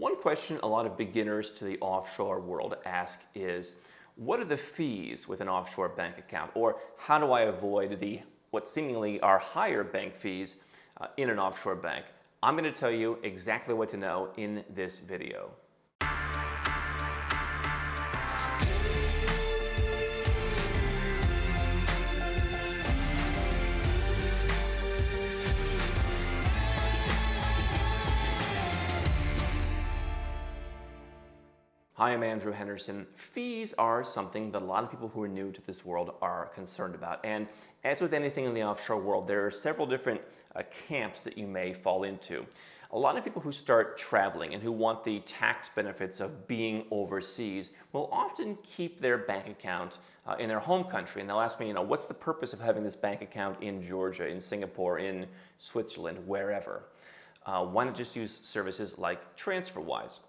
One question a lot of beginners to the offshore world ask is, what are the fees with an offshore bank account? Or how do I avoid what seemingly are higher bank fees in an offshore bank? I'm going to tell you exactly what to know in this video. Hi, I'm Andrew Henderson. Fees are something that a lot of people who are new to this world are concerned about. And as with anything in the offshore world, there are several different camps that you may fall into. A lot of people who start traveling and who want the tax benefits of being overseas will often keep their bank account in their home country. And they'll ask me, what's the purpose of having this bank account in Georgia, in Singapore, in Switzerland, wherever? Why not just use services like TransferWise?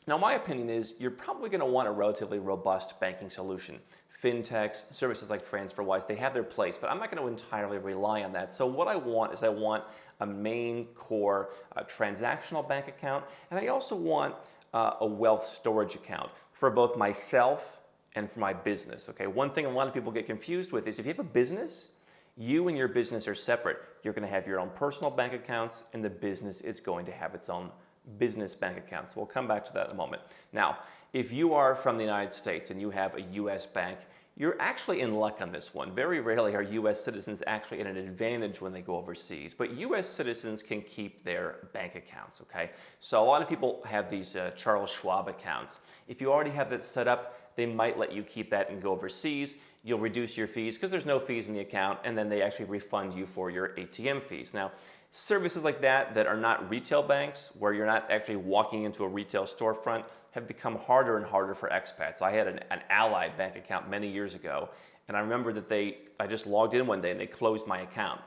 Now, my opinion is you're probably going to want a relatively robust banking solution. Fintechs, services like TransferWise, they have their place, but I'm not going to entirely rely on that. So what I want is a main core transactional bank account, and I also want a wealth storage account for both myself and for my business. Okay, one thing a lot of people get confused with is if you have a business, you and your business are separate. You're going to have your own personal bank accounts, and the business is going to have its own business bank accounts. We'll come back to that in a moment. Now, if you are from the United States and you have a U.S. bank, you're actually in luck on this one. Very rarely are U.S. citizens actually at an advantage when they go overseas, but U.S. citizens can keep their bank accounts, okay? So a lot of people have these Charles Schwab accounts. If you already have that set up, they might let you keep that and go overseas. You'll reduce your fees because there's no fees in the account, and then they actually refund you for your ATM fees. Now, services like that are not retail banks, where you're not actually walking into a retail storefront, have become harder and harder for expats. I had an Ally bank account many years ago, and I remember that I just logged in one day and they closed my account.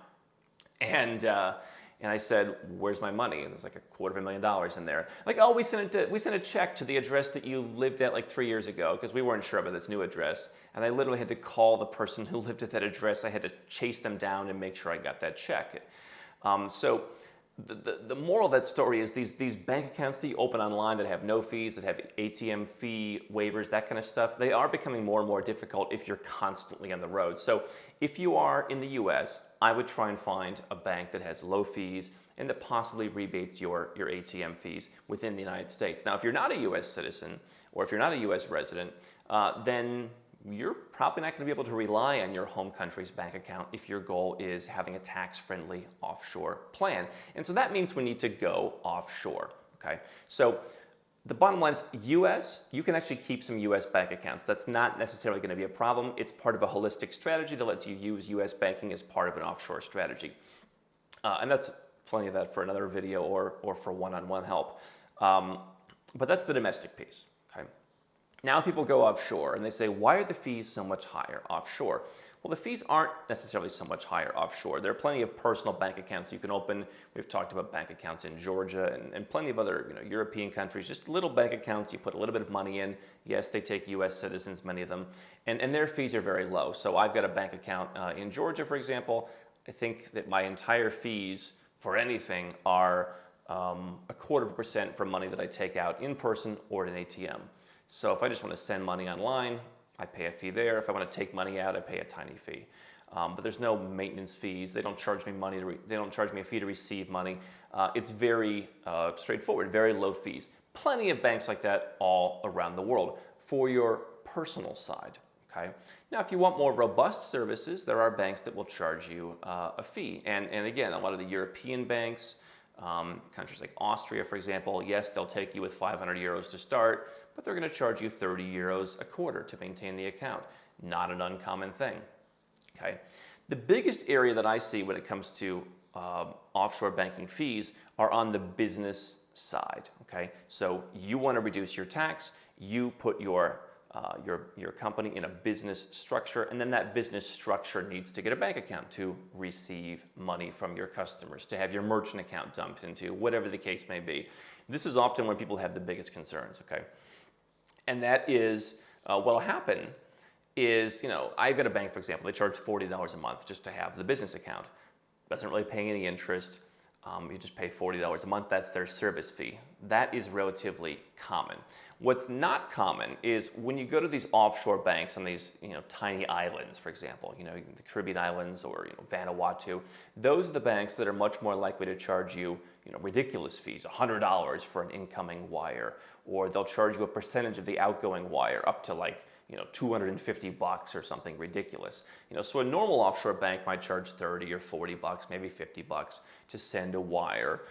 And I said, "Where's my money?" And there's like $250,000 in there. Like, "Oh, we sent a check to the address that you lived at like 3 years ago," because we weren't sure about this new address. And I literally had to call the person who lived at that address. I had to chase them down and make sure I got that check. So the moral of that story is these bank accounts that you open online that have no fees, that have ATM fee waivers, that kind of stuff, they are becoming more and more difficult if you're constantly on the road. So if you are in the US, I would try and find a bank that has low fees and that possibly rebates your ATM fees within the United States. Now, if you're not a US citizen or if you're not a US resident, then you're probably not going to be able to rely on your home country's bank account if your goal is having a tax-friendly offshore plan. And so that means we need to go offshore, okay? So the bottom line is US, you can actually keep some US bank accounts. That's not necessarily going to be a problem. It's part of a holistic strategy that lets you use US banking as part of an offshore strategy. And that's plenty of that for another video or for one-on-one help. But that's the domestic piece, okay? Now people go offshore and they say, why are the fees so much higher offshore? Well, the fees aren't necessarily so much higher offshore. There are plenty of personal bank accounts you can open. We've talked about bank accounts in Georgia and plenty of other European countries, just little bank accounts. You put a little bit of money in. Yes, they take US citizens, many of them, and their fees are very low. So I've got a bank account in Georgia, for example. I think that my entire fees for anything are 0.25% for money that I take out in person or at an ATM. So if I just want to send money online, I pay a fee there. If I want to take money out, I pay a tiny fee. But there's no maintenance fees. They don't charge me money. They don't charge me a fee to receive money. It's very straightforward, very low fees. Plenty of banks like that all around the world for your personal side. Okay. Now, if you want more robust services, there are banks that will charge you a fee. And again, a lot of the European banks, countries like Austria, for example, yes, they'll take you with 500 euros to start, but they're going to charge you 30 euros a quarter to maintain the account. Not an uncommon thing. Okay. The biggest area that I see when it comes to offshore banking fees are on the business side. Okay. So you want to reduce your tax, you put your company in a business structure, and then that business structure needs to get a bank account to receive money from your customers, to have your merchant account dumped into, whatever the case may be. This is often when people have the biggest concerns, okay? And that is, what'll happen is, I've got a bank, for example, they charge $40 a month just to have the business account. Doesn't really pay any interest. You just pay $40 a month. That's their service fee. That is relatively common. What's not common is when you go to these offshore banks on these tiny islands, for example, the Caribbean islands or Vanuatu. Those are the banks that are much more likely to charge you ridiculous fees, $100 for an incoming wire, or they'll charge you a percentage of the outgoing wire up to like $250 or something ridiculous. So a normal offshore bank might charge $30 or $40, maybe $50 to send a wire.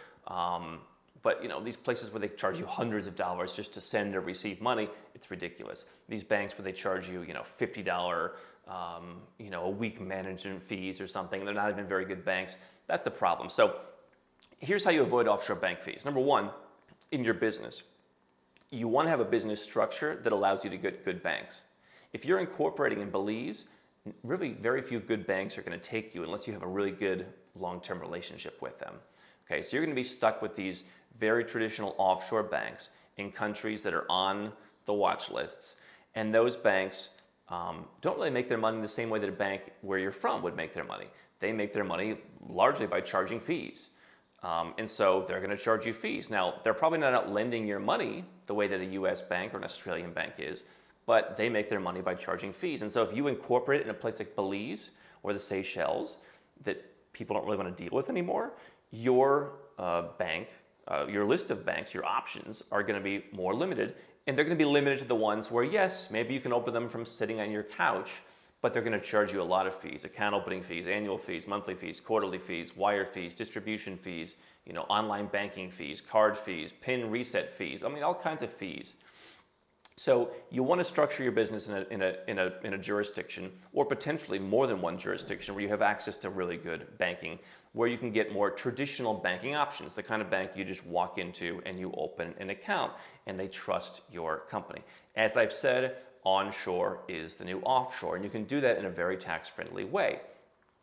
But these places where they charge you hundreds of dollars just to send or receive money, it's ridiculous. These banks where they charge you $50 a week management fees or something, they're not even very good banks. That's a problem. So here's how you avoid offshore bank fees. Number one, in your business, you want to have a business structure that allows you to get good banks. If you're incorporating in Belize, really very few good banks are going to take you unless you have a really good long-term relationship with them. Okay, so you're going to be stuck with these very traditional offshore banks in countries that are on the watch lists, and those banks don't really make their money the same way that a bank where you're from would make their money. They make their money largely by charging fees. And so they're going to charge you fees. Now, they're probably not out lending your money the way that a US bank or an Australian bank is, but they make their money by charging fees. And so if you incorporate it in a place like Belize or the Seychelles that people don't really want to deal with anymore, your bank, your list of banks, your options are going to be more limited. And they're going to be limited to the ones where, yes, maybe you can open them from sitting on your couch, but they're going to charge you a lot of fees: account opening fees, annual fees, monthly fees, quarterly fees, wire fees, distribution fees, online banking fees, card fees, PIN reset fees. I mean, all kinds of fees. So you want to structure your business in a jurisdiction, or potentially more than one jurisdiction, where you have access to really good banking, where you can get more traditional banking options, the kind of bank you just walk into and you open an account and they trust your company. As I've said, onshore is the new offshore, and you can do that in a very tax-friendly way.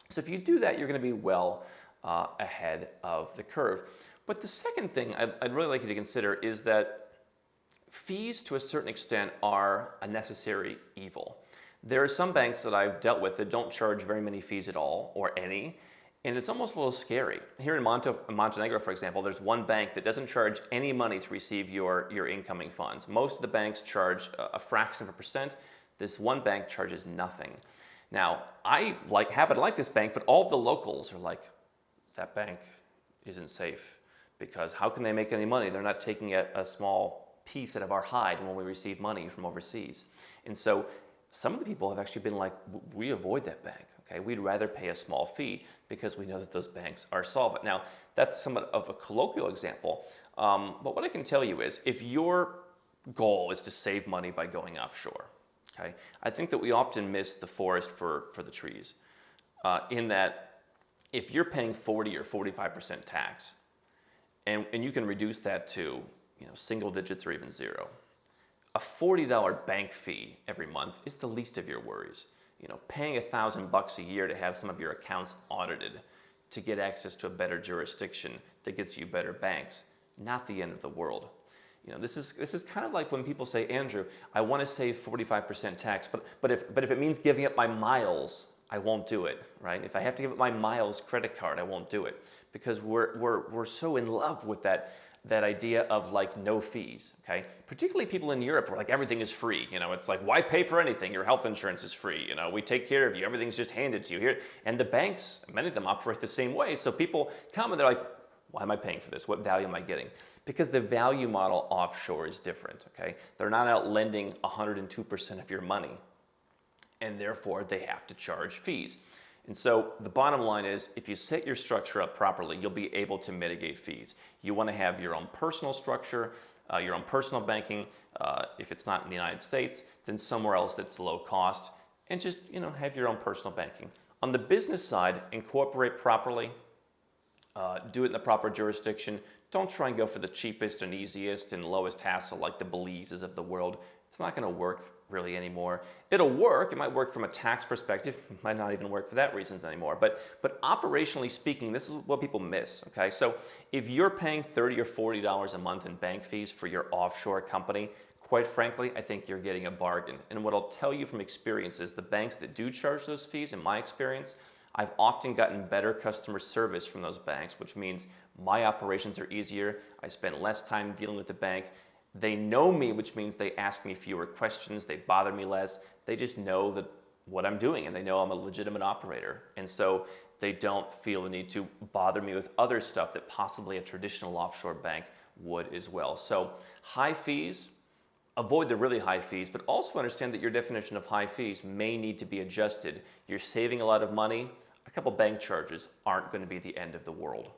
So if you do that, you're going to be well ahead of the curve. But the second thing I'd really like you to consider is that fees, to a certain extent, are a necessary evil. There are some banks that I've dealt with that don't charge very many fees at all, or any, and it's almost a little scary. Here in Montenegro, for example, there's one bank that doesn't charge any money to receive your incoming funds. Most of the banks charge a fraction of a percent. This one bank charges nothing. Now, I happen to like this bank, but all of the locals are like, that bank isn't safe, because how can they make any money? They're not taking a small piece out of our hide when we receive money from overseas. And so some of the people have actually been like, we avoid that bank. Okay, we'd rather pay a small fee because we know that those banks are solvent. Now, that's somewhat of a colloquial example, but what I can tell you is, if your goal is to save money by going offshore, okay, I think that we often miss the forest for the trees, in that if you're paying 40 or 45% tax, and you can reduce that to single digits or even zero, a $40 bank fee every month is the least of your worries. Paying $1,000 a year to have some of your accounts audited, to get access to a better jurisdiction that gets you better banks, not the end of the world. This is kind of like when people say, Andrew, I want to save 45% tax, but if it means giving up my miles, I won't do it, right? If I have to give up my miles credit card, I won't do it, because we're so in love with that idea of like no fees, okay? Particularly people in Europe where like everything is free, it's like, why pay for anything? Your health insurance is free, we take care of you, everything's just handed to you here. And the banks, many of them operate the same way. So people come and they're like, why am I paying for this? What value am I getting? Because the value model offshore is different, okay? They're not out lending 102% of your money, and therefore they have to charge fees. And so the bottom line is, if you set your structure up properly, you'll be able to mitigate fees. You want to have your own personal structure, your own personal banking. If it's not in the United States, then somewhere else that's low cost, and just have your own personal banking. On the business side, incorporate properly, do it in the proper jurisdiction. Don't try and go for the cheapest and easiest and lowest hassle like the Belizes of the world. It's not going to work really anymore. It'll work. It might work from a tax perspective. It might not even work for that reasons anymore. But operationally speaking, this is what people miss. Okay, so if you're paying $30 or $40 a month in bank fees for your offshore company, quite frankly, I think you're getting a bargain. And what I'll tell you from experience is the banks that do charge those fees, in my experience, I've often gotten better customer service from those banks, which means My operations are easier. I spend less time dealing with the bank. They know me, which means they ask me fewer questions. They bother me less. They just know that what I'm doing, and they know I'm a legitimate operator. And so they don't feel the need to bother me with other stuff that possibly a traditional offshore bank would as well. So high fees, avoid the really high fees, but also understand that your definition of high fees may need to be adjusted. You're saving a lot of money. A couple bank charges aren't going to be the end of the world.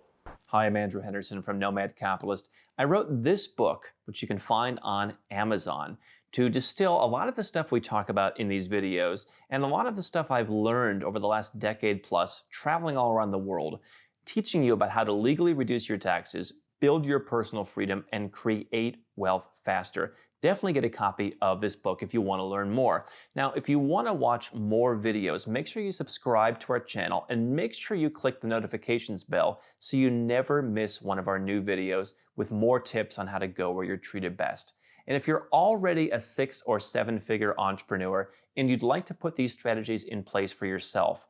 Hi, I'm Andrew Henderson from Nomad Capitalist. I wrote this book, which you can find on Amazon, to distill a lot of the stuff we talk about in these videos and a lot of the stuff I've learned over the last decade plus traveling all around the world, teaching you about how to legally reduce your taxes, build your personal freedom, and create wealth faster. Definitely get a copy of this book if you want to learn more. Now, if you want to watch more videos, make sure you subscribe to our channel and make sure you click the notifications bell so you never miss one of our new videos with more tips on how to go where you're treated best. And if you're already a 6- or 7-figure entrepreneur and you'd like to put these strategies in place for yourself,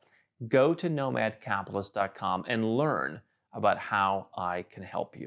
go to nomadcapitalist.com and learn about how I can help you.